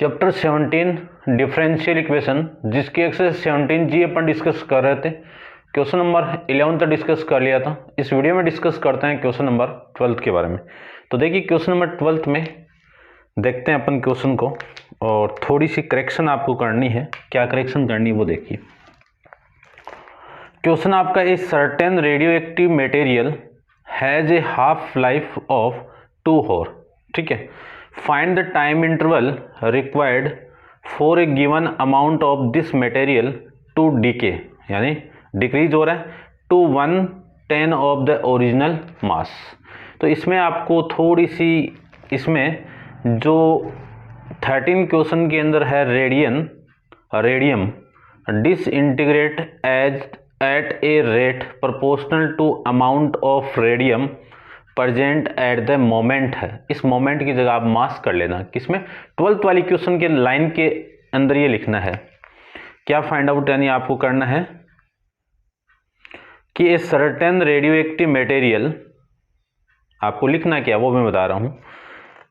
Chapter 17 differential equation, जिसकी exercise 17G अपन discuss कर रहे थे। क्वेश्चन नंबर 11 तक डिस्कस कर लिया था। इस वीडियो में डिस्कस करते हैं क्वेश्चन नंबर 12 के बारे में। तो देखिए क्वेश्चन नंबर 12 में देखते हैं अपन क्वेश्चन को, और थोड़ी सी करेक्शन आपको करनी है। क्या करेक्शन करनी है वो देखिए। क्वेश्चन आपका, a certain radio active material has a half life of 2 hours। ठीक है, find the time interval required for a given amount of this material to decay, यानी डिक्रीज हो रहा है to 1/10 of the original mass. तो इसमें आपको थोड़ी सी, इसमें जो 13 क्वेश्चन के अंदर है radium disintegrate at a rate proportional to amount of radium present at the moment है। इस मोमेंट की जगह आप मास कर लेना। किसमें? 12th वाली क्वेश्चन के लाइन के अंदर ये लिखना है। क्या फाइंड आउट, यानी आपको करना है कि ए सर्टेन रेडियो एक्टिव मटेरियल, आपको लिखना क्या वो मैं बता रहा हूं।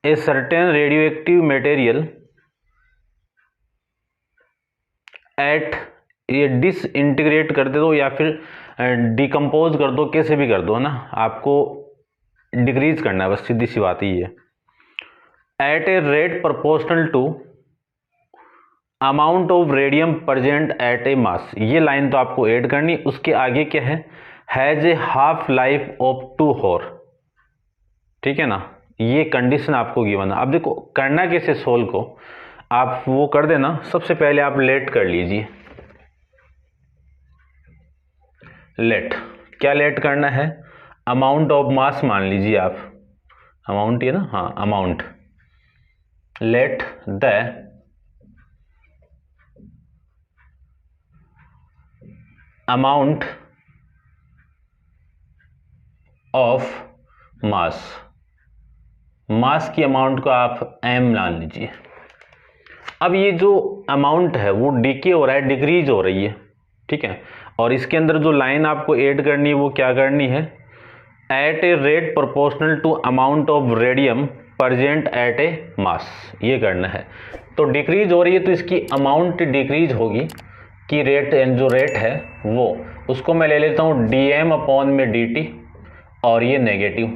ए certain radio active material at, ये डिसइंटीग्रेट कर दे दो या फिर डिकम्पोज कर दो, कैसे भी कर दो ना, आपको डिक्रीज करना है, बस सीधी सी बात ही है। At a rate proportional to amount of radium present at a mass, ये लाइन तो आपको ऐड करनी। उसके आगे क्या है? Has a half life of 2 hours। ठीक है ना, ये कंडीशन आपको गिवन है। अब देखो करना कैसे सोल्व को, आप वो कर देना। सबसे पहले आप लेट कर लीजिए। लेट, क्या लेट करना है? अमाउंट ऑफ मास मान लीजिए आप, अमाउंट ये ना, हाँ amount. Let the amount of mass, mass की अमाउंट को आप m मान लीजिए। अब ये जो अमाउंट है वो डीके हो रहा है, डिक्रीज हो रही है। ठीक है, और इसके अंदर जो लाइन आपको ऐड करनी है वो क्या करनी है? At a rate proportional to amount of radium present at a mass, ये करना है। तो डिक्रीज हो रही है तो इसकी अमाउंट डिक्रीज होगी कि रेट, जो रेट है वो, उसको मैं ले लेता हूँ dm/dt, और ये नेगेटिव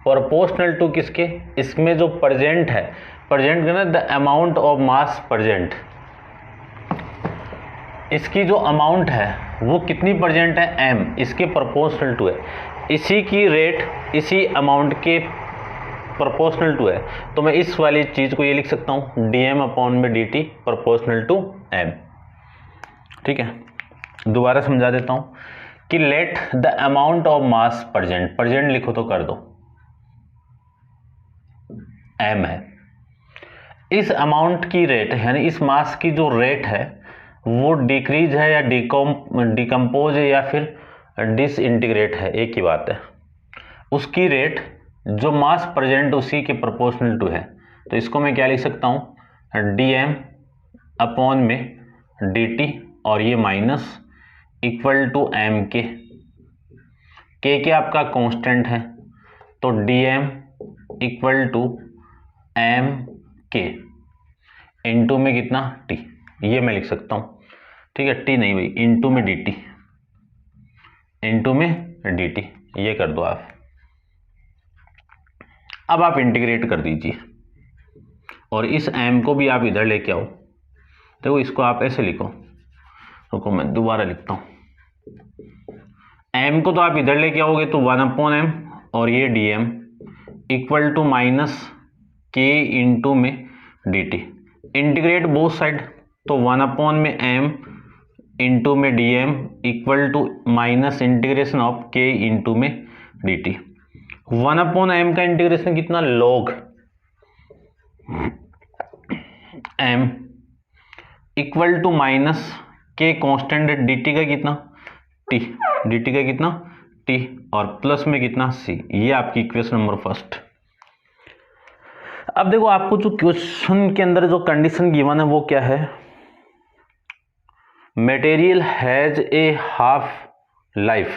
प्रोपोर्शनल टू किसके? इसमें जो प्रेजेंट है, प्रेजेंट करना the amount of mass present, इसकी जो अमाउंट है वो कितनी प्रेजेंट है? m, इसके प्रोपोर्शनल टू है। इसी की रेट इसी अमाउंट के प्रोपोर्शनल टू है, तो मैं इस वाली चीज को ये लिख सकता हूँ dm/dt प्रोपोर्शनल टू m। ठीक है, दोबारा समझा देता हूँ कि late the amount of mass present, present लिखो तो कर दो, m है। इस अमाउंट की रेट, यानी इस मास की जो रेट है वो डिक्रीज है या डिकम्पोज है या फिर डिसइंटीग्रेट है, एक ही बात है। उसकी रेट जो मास प्रेजेंट उसी के प्रोपोर्शनल टू है। तो इसको मैं क्या लिख सकता हूँ? dm/dt, और ये माइनस इक्वल टू m के आपका कांस्टेंट है, तो dm इक्वल टू m के इंटू में कितना? t, ये मैं लिख सकता हूँ। ठीक है, t नहीं भाई, इंटू में dt, इंटू में dt, ये कर दो आप। अब आप इंटीग्रेट कर दीजिए और इस m को भी आप इधर लेके आओ। देखो इसको आप ऐसे लिखो, रुको मैं दोबारा लिखता हूँ। m को तो आप इधर लेके आओगे तो 1/m, और ये dm equal to minus k into में dt। इंटीग्रेट बोथ साइड, तो 1/m इंटू में dm equal to minus integration of k into में dt। 1/m का इंटीग्रेशन कितना? log m equal to minus k constant है, dt का कितना? t, dt का कितना? t, और प्लस में कितना? c। ये आपकी इक्वेशन नंबर फर्स्ट। अब देखो आपको जो क्वेश्चन के अंदर जो कंडीशन गिवन है वो क्या है? Material has a half life,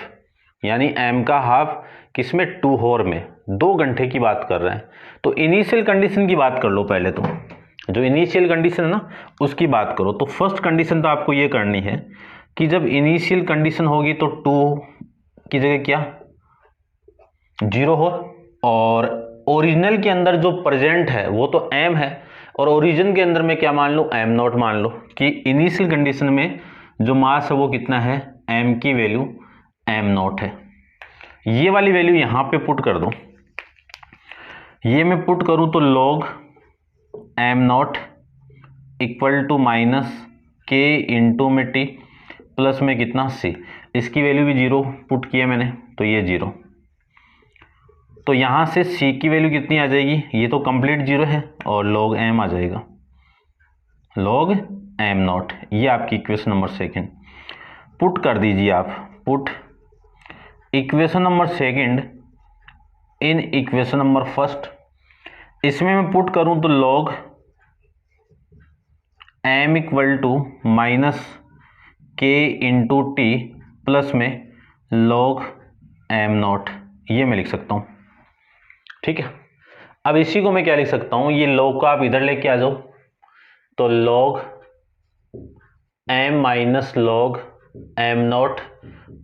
यानी m का हाफ किसमें? 2 hours में, 2 घंटे की बात कर रहे हैं। तो इनिशियल कंडीशन की बात कर लो पहले। तो जो इनिशियल कंडीशन है ना उसकी बात करो। तो फर्स्ट कंडीशन तो आपको ये करनी है कि जब इनिशियल कंडीशन होगी तो 2 की जगह क्या 0 हो, और ओरिजिनल के अंदर जो प्रेजेंट है वो तो m है, और ओरिजिन के अंदर में क्या मान लो m0 मान लो कि इनिशियल कंडीशन में जो मास है वो कितना है m की वैल्यू m0 है। ये वाली वैल्यू यहां पे पुट कर दो। ये मैं पुट करूं तो log m0 equal to minus k into में टी प्लस में कितना c, इसकी वैल्यू भी 0 पुट किया मैंने तो ये 0। तो यहाँ से c की वैल्यू कितनी आ जाएगी, ये तो कंप्लीट 0 है और log m आ जाएगा, log m0। ये आपकी इक्वेशन नंबर सेकंड पुट कर दीजिए आप। Put equation number second in equation number first. इसमें मैं पुट करूं तो log m equal to minus k into t plus में log m0, ये मैं लिख सकता हूं। ठीक है, अब इसी को मैं क्या लिख सकता हूं, ये log को आप इधर लेके आ जाओ तो log m minus log m0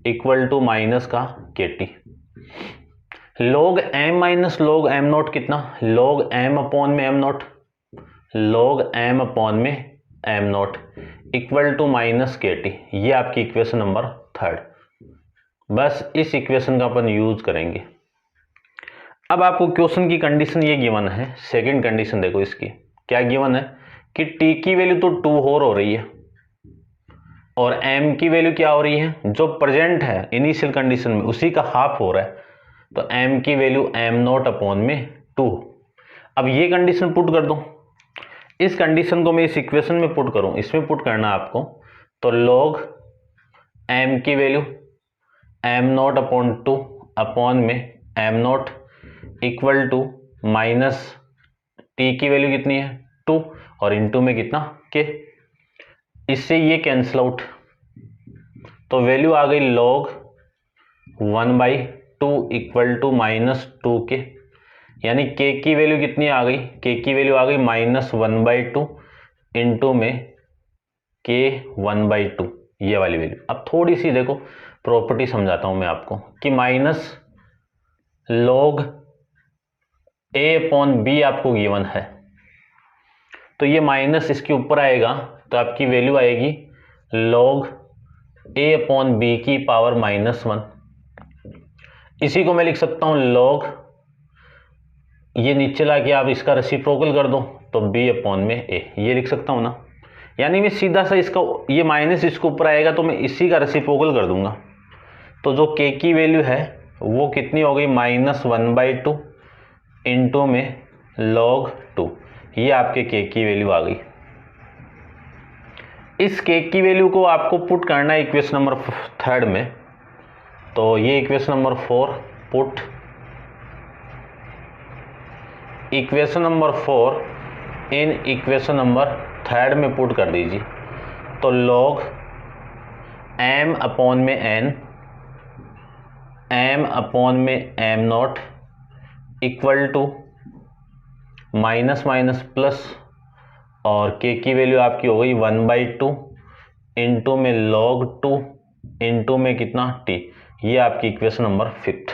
equal to minus का k t. log m minus log m0 कितना, log m अपॉन में m0, log m अपॉन में m0 इक्वल टू माइनस के टी। ये आपकी इक्वेशन नंबर थर्ड। बस इस इक्वेशन का अपन यूज करेंगे। अब आपको क्वेश्चन की कंडीशन ये गिवन है, सेकंड कंडीशन देखो इसकी क्या गिवन है कि t की वैल्यू तो 2 हो रही है और m की वैल्यू क्या हो रही है, जो प्रेजेंट है इनिशियल कंडीशन में उसी का हाफ हो रहा है, तो m की वैल्यू m0 अपॉन में 2। अब ये कंडीशन पुट कर दो। इस कंडीशन को मैं इस इक्वेशन में पुट करूं, इसमें पुट करना आपको, तो log m की वैल्यू m0 अपॉन 2 अपॉन में m0 equal to minus t की वैल्यू कितनी है 2 और इनटू में कितना k, इससे ये कैंसिल आउट, तो वैल्यू आ गई log 1/2 equal to minus 2k, यानी k की वैल्यू कितनी आ गई, k की वैल्यू आ गई माइनस 1/2 इंटू में k 1/2, ये वाली वैल्यू। अब थोड़ी सी देखो प्रॉपर्टी समझाता हूं मैं आपको कि minus log a upon b आपको गिवन है, तो ये माइनस इसके ऊपर आएगा तो आपकी वैल्यू आएगी log a अपॉन b की पावर -1। इसी को मैं लिख सकता हूं log, ये नीचे ला के आप इसका रेसिप्रोकल कर दो तो b अपॉन में a, ये लिख सकता हूं ना। यानी मैं सीधा सा इसका, ये माइनस इसके ऊपर आएगा तो मैं इसी का रेसिप्रोकल कर दूंगा, तो जो k की वैल्यू है वो कितनी हो गई -1/2 इंटू में log 2, ये आपके k की वैल्यू आ गई। इस k की वैल्यू को आपको पुट करना है इक्वेशन नंबर थर्ड में, तो ये equation number 4 put equation number 4 in equation number third में पुट कर दीजिए, तो log m अपॉन में n, m अपॉन में m0 equal to minus minus plus, और k की वैल्यू आपकी हो गई 1/2 इंटू में log 2 इंटू में कितना t, ये आपकी इक्वेशन नंबर 5।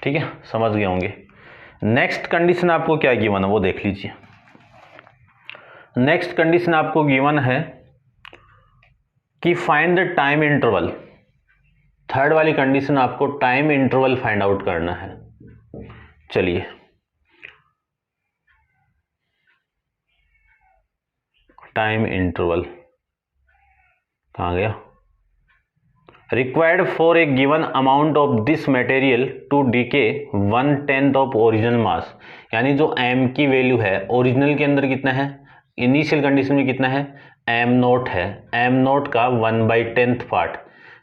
ठीक है, समझ गए होंगे। नेक्स्ट कंडीशन आपको क्या गिवन है वो देख लीजिए। नेक्स्ट कंडीशन आपको गिवन है कि find the time interval. Third वाली कंडीशन आपको टाइम इंटरवल फाइंड आउट करना है। चलिए, टाइम इंटरवल कहाँ गया, required for a given amount of this material to decay 1/10 of original mass. यानी जो m की वैल्यू है ओरिजिनल के अंदर कितना है, इनिशियल कंडीशन में कितना है m0 है, m0 का 1/10 पार्ट,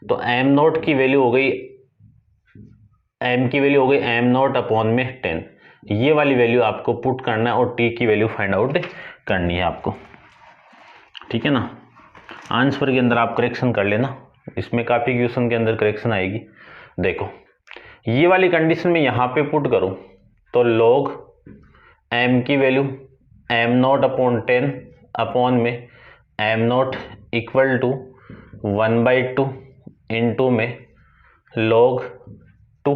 तो m0 की वैल्यू हो गई, m की वैल्यू हो गई m0 अपॉन में 10, ये वाली वैल्यू आपको पुट करना है और t की वैल्यू फाइंड आउट करनी है आपको। ठीक है ना, आंसर के अंदर आप करेक्शन कर लेना, इसमें काफी क्वेश्चन के अंदर करेक्शन आएगी। देखो ये वाली कंडीशन में यहां पे पुट करूं तो log m की value M naught upon 10 upon में M naught equal to 1/2 into में log 2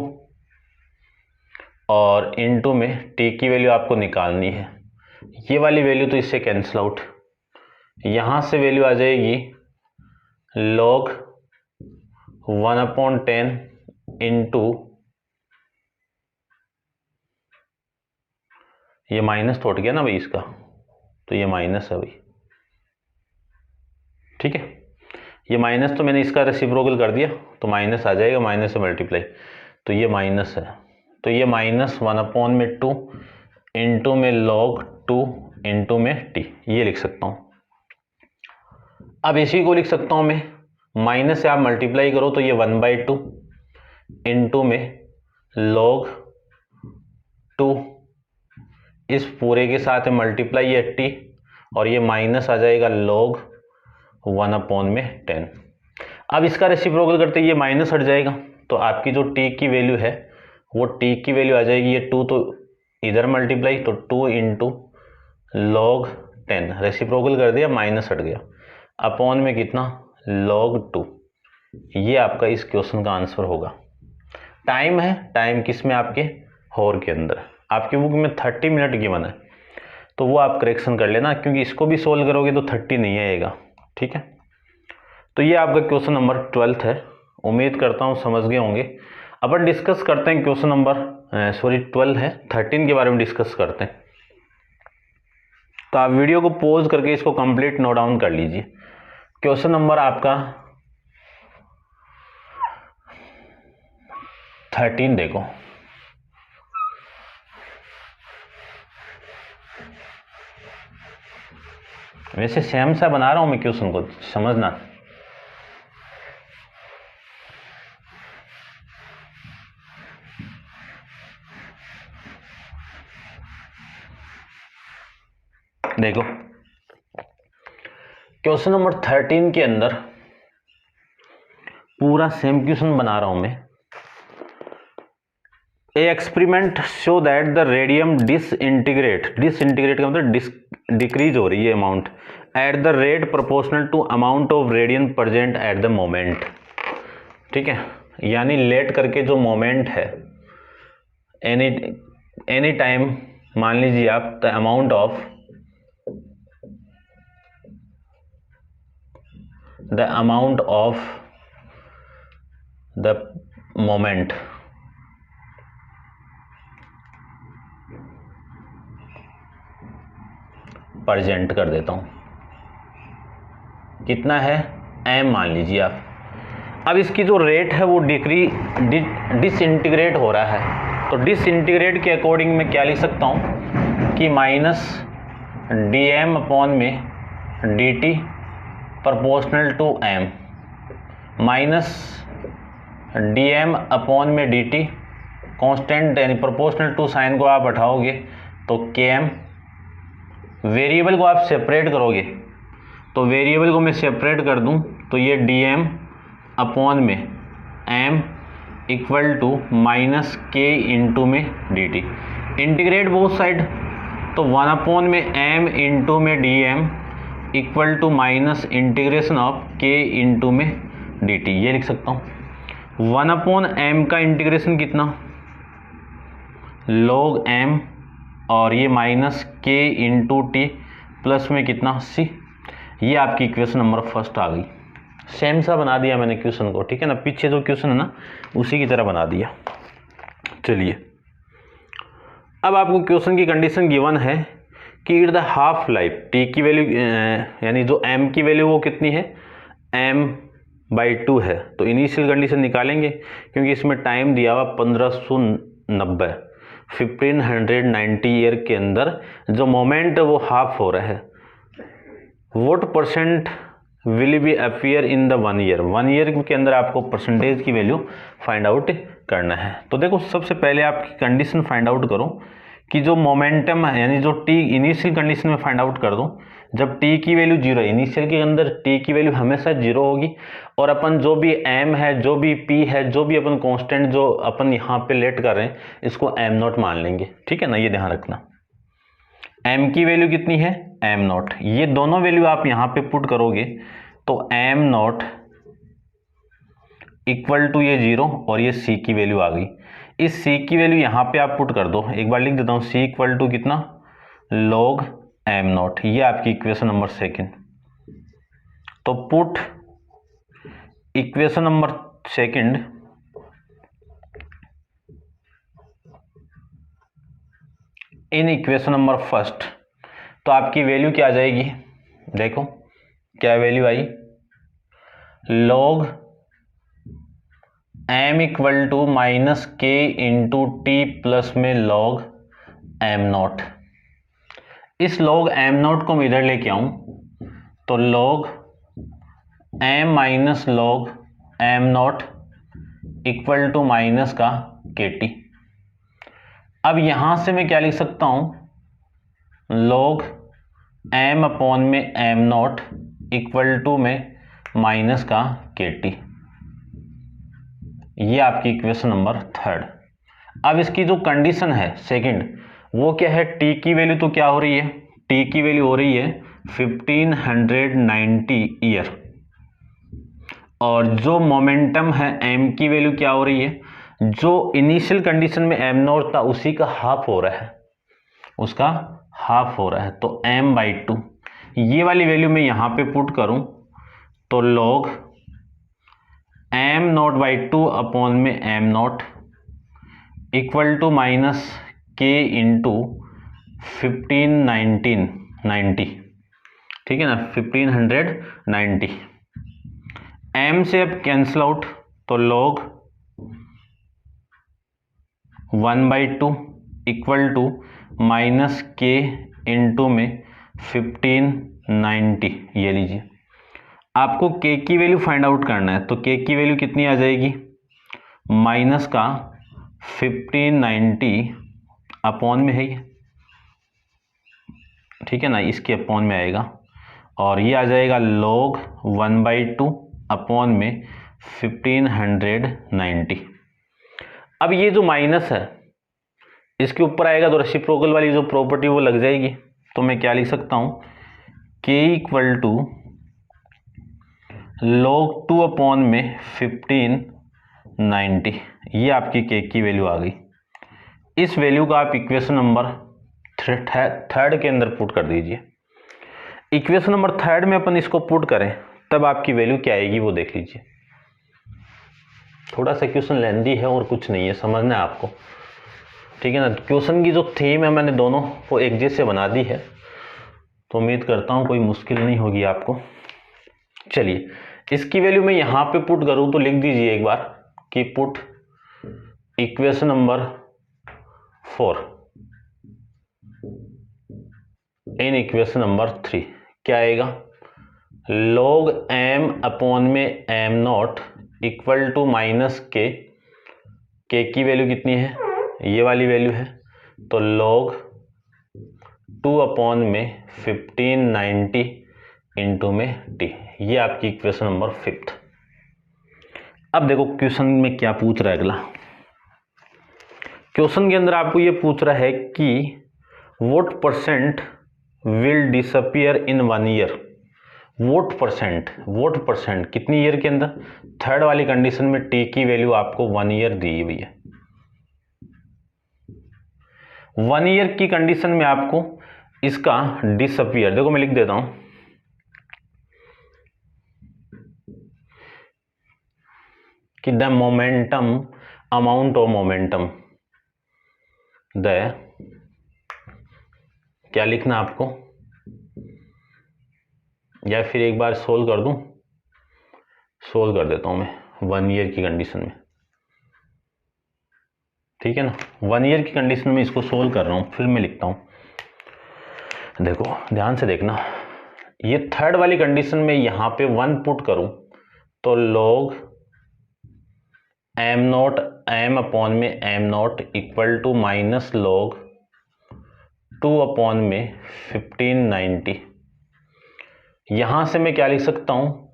और इंटू में t की वैल्यू आपको निकालनी है। ये वाली वैल्यू तो इससे कैंसिल आउट, यहाँ से वैल्यू आ जाएगी log 1/10 इंटू, ये माइनस तो हट गया ना भाई इसका, तो ये माइनस है भाई, ठीक है। ये माइनस तो मैंने इसका रेसिप्रोकल कर दिया तो माइनस आ जाएगा, माइनस से मल्टीप्लाई, तो ये माइनस है, तो ये -1/2 इंटू में log 2 इंटू में t, ये लिख सकता हूँ। अब इसी को लिख सकता हूँ मैं, माइनस से आप मल्टीप्लाई करो तो ये 1/2 इंटू में log 2, इस पूरे के साथ मल्टीप्लाई है t, और ये माइनस आ जाएगा log 1/10। अब इसका रेसिप्रोकल करते ये माइनस हट जाएगा, तो आपकी जो t की वैल्यू है वो t की वैल्यू आ जाएगी, ये 2 तो इधर मल्टीप्लाई, तो 2 इंटू log 10, रेसिप्रोकल कर दिया, माइनस हट गया, अपॉन में कितना log 2। ये आपका इस क्वेश्चन का आंसर होगा। टाइम है, टाइम किस में, आपके होर के अंदर। आपकी बुक में 30 मिनट गिवन है, तो वो आप करेक्शन कर लेना, क्योंकि इसको भी सोल्व करोगे तो 30 नहीं आएगा, ठीक है। तो ये आपका क्वेश्चन नंबर 12 है, उम्मीद करता हूँ समझ गए होंगे। अपन डिस्कस करते हैं क्वेश्चन नंबर 12 है, 13 के बारे में डिस्कस करते हैं। तो आप वीडियो को पॉज करके इसको कंप्लीट नोट डाउन कर लीजिए। क्वेश्चन नंबर आपका 13 देखो, वैसे सेम सा बना रहा हूं मैं क्वेश्चन को, समझना। देखो क्वेश्चन नंबर 13 के अंदर पूरा सेम क्वेश्चन बना रहा हूं मैं। A experiment show that the radium disintegrate का मतलब डिक्रीज हो रही है amount at the rate proportional to amount of radian present at the moment, ठीक है। यानी लेट करके जो मोमेंट है एनी टाइम, मान लीजिए आप the amount of the moment present कर देता हूं, कितना है m मान लीजिए आप। अब इसकी जो रेट है वो डिसइंटीग्रेट हो रहा है, तो डिसइंटीग्रेट के अकॉर्डिंग मैं क्या लिख सकता हूं कि माइनस dm अपॉन में dt proportional to m, minus dm upon में dt कांस्टेंट यानी प्रोपोर्शनल टू साइन को आप हटाओगे तो km, वेरिएबल को आप सेपरेट करोगे तो वेरिएबल को मैं सेपरेट कर दूं तो ये dm अपॉन में m equal to minus k into में dt, इंटीग्रेट बोथ साइड, तो 1 अपॉन में m इंटू में dm equal to minus integration of k into में dt, ये लिख सकता हूँ। 1 अपॉन m का इंटीग्रेशन कितना log m, और ये minus k into t plus में कितना c, ये आपकी इक्वेशन नंबर फर्स्ट आ गई। सेम सा बना दिया मैंने क्वेश्चन को, ठीक है ना, पीछे जो क्वेश्चन है ना उसी की तरह बना दिया। चलिए अब आपको क्वेश्चन की कंडीशन गिवन है कि it the half life, T की वैल्यू यानी जो m की वैल्यू वो कितनी है m/2 है, तो इनिशियल कंडीशन निकालेंगे क्योंकि इसमें टाइम दिया हुआ 1590, 1590 ईयर के अंदर जो मोमेंट वो हाफ हो रहा है। What percent will be appear in the 1 year, 1 year के अंदर आपको परसेंटेज की वैल्यू फाइंड आउट करना है। तो देखो सबसे पहले आपकी कंडीशन फाइंड आउट करो कि जो मोमेंटम है यानी जो टी इनिशियल कंडीशन में फाइंड आउट कर दो, जब टी की वैल्यू 0 है, इनिशियल के अंदर टी की वैल्यू हमेशा 0 होगी, और अपन जो भी m है, जो भी p है, जो भी अपन कांस्टेंट जो अपन यहाँ पे लेट कर रहे हैं इसको m0 मान लेंगे, ठीक है ना, ये ध्यान रखना। m की वैल्यू कितनी है m नॉट, ये दोनों वैल्यू आप यहां पे पुट करोगे तो m नॉट इक्वल टू ये 0 और ये c की वैल्यू आ गई। इस c की वैल्यू यहां पे आप पुट कर दो, एक बार लिख देता हूं, c इक्वल टू कितना log m नॉट, ये आपकी इक्वेशन नंबर सेकंड। तो put equation number second in equation number first, तो आपकी वैल्यू क्या आ जाएगी, देखो क्या वैल्यू आई, log m equal to minus k into t plus में log m नॉट। इस log m नॉट को मैं इधर लेके आऊं तो log m minus log m not equal to minus का के टी। अब यहां से मैं क्या लिख सकता हूं, log m अपॉन में m नॉट इक्वल टू में माइनस का के टी, ये आपकी इक्वेशन नंबर थर्ड। अब इसकी जो कंडीशन है सेकंड, वो क्या है, t की वैल्यू तो क्या हो रही है, t की वैल्यू हो रही है 1590 ईयर, और जो मोमेंटम है m की वैल्यू क्या हो रही है, जो इनिशियल कंडीशन में m नॉट था उसी का हाफ हो रहा है, उसका हाफ हो रहा है, तो m/2 ये वाली वैल्यू मैं यहां पे पुट करूं तो log m not by 2 upon में m not equal to minus k into 1590, ठीक है ना, 1590। m से अब कैंसिल आउट तो log 1/2 equal to minus k into में 1590, ये लीजिए। आपको k की वैल्यू फाइंड आउट करना है, तो k की वैल्यू कितनी आ जाएगी, माइनस का 1590 अपॉन में है ये, ठीक है ना, इसके अपॉन में आएगा, और ये आ जाएगा log 1/2 अपॉन में 1590। अब ये जो माइनस है इसके ऊपर आएगा तो रेसिप्रोकल वाली जो प्रॉपर्टी वो लग जाएगी, तो मैं क्या लिख सकता हूं, k equal to log 2 upon में 1590, ये आपकी k की वैल्यू आ गई। इस वैल्यू का आप इक्वेशन नंबर थर्ड के अंदर पुट कर दीजिए। इक्वेशन नंबर थर्ड में अपन इसको पुट करें तब आपकी वैल्यू क्या आएगी वो देख लीजिए। थोड़ा सा क्वेश्चन लेंदी है और कुछ नहीं है, समझना है आपको, ठीक है ना। क्वेश्चन की जो थीम है मैंने दोनों को एक जैसे बना दी है, तो उम्मीद करता हूं कोई मुश्किल नहीं होगी आपको। चलिए इसकी वैल्यू मैं यहां पे पुट करूं तो लिख दीजिए एक बार कि put equation number 4 in equation number 3, क्या आएगा, log m अपॉन में m not equal to minus k, की वैल्यू कितनी है, ये वाली वैल्यू है, तो log 2 अपॉन में 1590 इंटू में t, ये आपकी इक्वेशन नंबर 5। अब देखो क्वेश्चन में क्या पूछ रहा है अगला। क्वेश्चन के अंदर आपको ये पूछ रहा है कि what percent will disappear in 1 year. What percent कितनी ईयर के अंदर, थर्ड वाली कंडीशन में t की वैल्यू आपको 1 ईयर दी हुई है। 1 ईयर की कंडीशन में आपको इसका डिसअपियर, देखो मैं लिख देता हूं कि the momentum, amount of momentum, the, क्या लिखना आपको, या फिर एक बार सोल्व कर दूं, सोल्व कर देता हूं मैं 1 ईयर की कंडीशन में, ठीक है ना। 1 ईयर की कंडीशन में इसको सोल्व कर रहा हूं, फिर मैं लिखता हूं, देखो ध्यान से देखना, ये थर्ड वाली कंडीशन में यहां पे 1 पुट करूं तो log m naught m upon में m not equal to minus log 2 upon में 1590। यहां से मैं क्या लिख सकता हूं,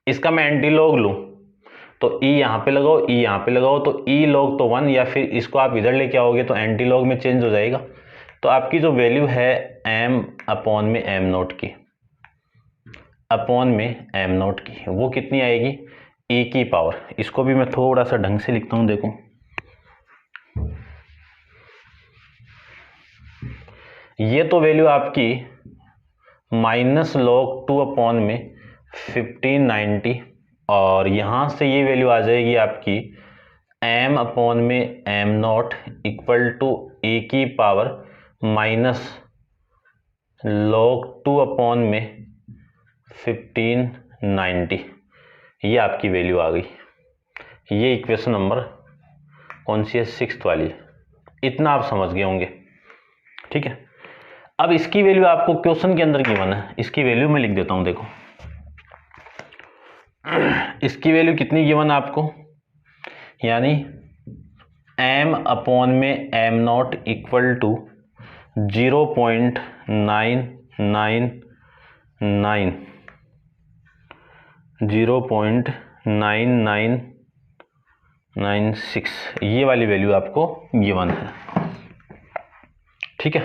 इसका मैं एंटी लॉग लूं तो e यहां पे लगाओ, e यहां पे लगाओ, तो e log तो 1, या फिर इसको आप इधर लेके आओगे तो एंटी लॉग में चेंज हो जाएगा, तो आपकी जो वैल्यू है m अपॉन में m नॉट की, अपॉन में m नॉट की, वो कितनी आएगी, e की पावर। इसको भी मैं थोड़ा सा ढंग से लिखता हूँ, देखो ये तो वैल्यू आपकी -log2 अपॉन में 1590, और यहाँ से ये वैल्यू आ जाएगी आपकी m अपॉन में m not equal to e की पावर -log2 अपॉन में 1590। ये आपकी वैल्यू आ गई। ये इक्वेशन नंबर कौन सी है, 6th वाली। इतना आप समझ गए होंगे, ठीक है। अब इसकी वैल्यू आपको क्वेश्चन के अंदर गिवन है, इसकी वैल्यू मैं लिख देता हूं, देखो इसकी वैल्यू कितनी गिवन है आपको, यानी m अपॉन में m नॉट इक्वल टू 0.9996, ये वाली वैल्यू आपको गिवन है, ठीक है।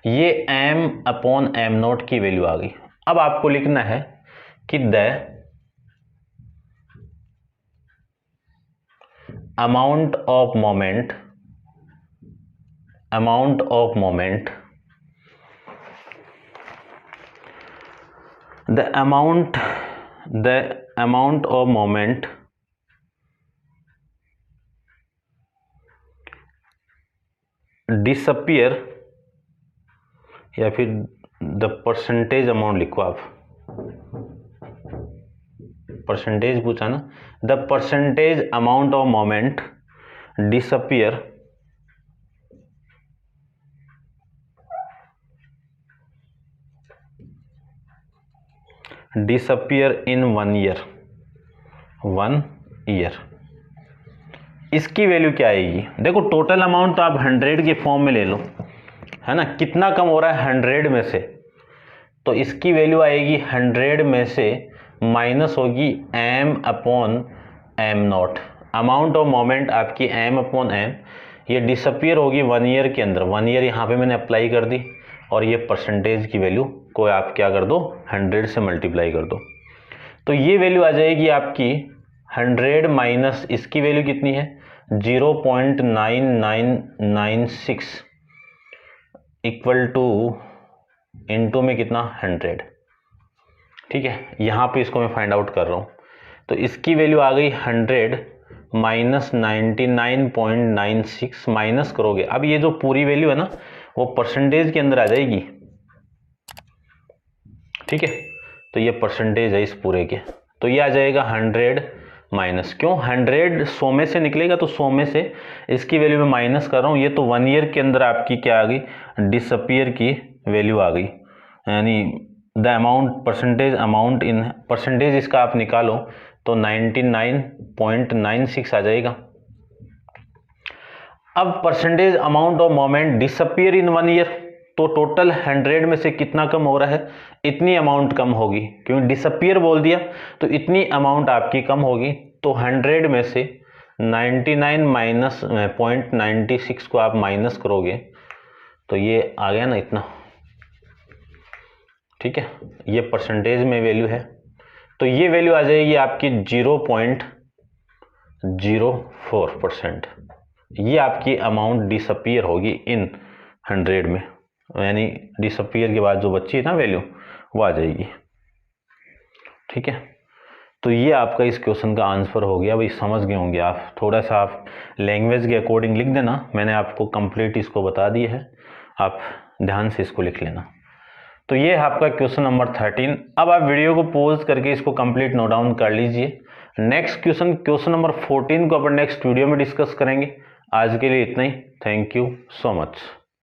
ये m अपॉन m नॉट की वैल्यू आ गई। अब आपको लिखना है कि the amount of moment, amount of moment, the amount of moment disappear, या फिर द परसेंटेज अमाउंट लिखो आप, परसेंटेज पूछा ना, the percentage amount of moment disappear in 1 year, 1 year. इसकी वैल्यू क्या आएगी, देखो टोटल अमाउंट तो आप 100 के फॉर्म में ले लो, है ना, कितना कम हो रहा है 100 में से, तो इसकी वैल्यू आएगी 100 में से माइनस होगी m upon m not. Amount of moment आपकी m अपॉन m, ये डिसअपियर होगी 1 ईयर के अंदर। 1 ईयर यहाँ पे मैंने अप्लाई कर दी, और ये परसेंटेज की वैल्यू को आप क्या कर दो, 100 से मल्टीप्लाई कर दो, तो ये वैल्यू आ जाएगी आपकी 100 माइनस इसकी वैल्यू कितनी है 0.9996 इक्वल टू इनटू में कितना 100, ठीक है। यहाँ पे इसको मैं फाइंड आउट कर रहा हूँ, तो इसकी वैल्यू आ गई 100 माइनस 99.96, माइनस करोगे, अब ये जो पूरी वैल्यू है ना वो परसेंटेज के अंदर आ जाएगी, ठीक है। तो ये परसेंटेज है इस पूरे के, तो ये आ जाएगा 100 माइनस, क्यों 100 100 में से निकलेगा, तो 100 में से इसकी वैल्यू में माइनस कर रहा हूँ। ये तो 1 ईयर के अंदर आपकी क्या आ गई, डिसअपियर की वैल्यू आ गई, यानी the amount, percentage amount in, percentage इसका आप निकालो तो 99.96 आ जाएगा। अब percentage amount of moment disappear in 1 year, तो टोटल 100 में से कितना कम हो रहा है, इतनी अमाउंट कम होगी, क्योंकि डिसअपियर बोल दिया तो इतनी अमाउंट आपकी कम होगी। तो 100 में से 99 माइनस 0.96 को आप माइनस करोगे तो ये आ गया ना इतना, ठीक है। ये परसेंटेज में वैल्यू है, तो ये वैल्यू आ जाएगी आपकी 0.04%। ये आपकी अमाउंट डिसअपियर होगी इन 100 में, यानी डिसअपियर के बाद जो बची है ना वैल्यू वो आ जाएगी, ठीक है। तो ये आपका इस क्वेश्चन का आंसर हो गया। भाई समझ गए होंगे आप, थोड़ा सा आप लैंग्वेज के अकॉर्डिंग लिख देना, मैंने आपको कंप्लीट इसको बता दिया है, आप ध्यान से इसको लिख लेना। तो ये है आपका क्वेश्चन नंबर 13। अब आप वीडियो को पॉज करके इसको कंप्लीट नोट डाउन कर लीजिए। नेक्स्ट क्वेश्चन नंबर 14 को अपन नेक्स्ट वीडियो में डिस्कस करेंगे। आज के लिए इतना ही। Thank you so much.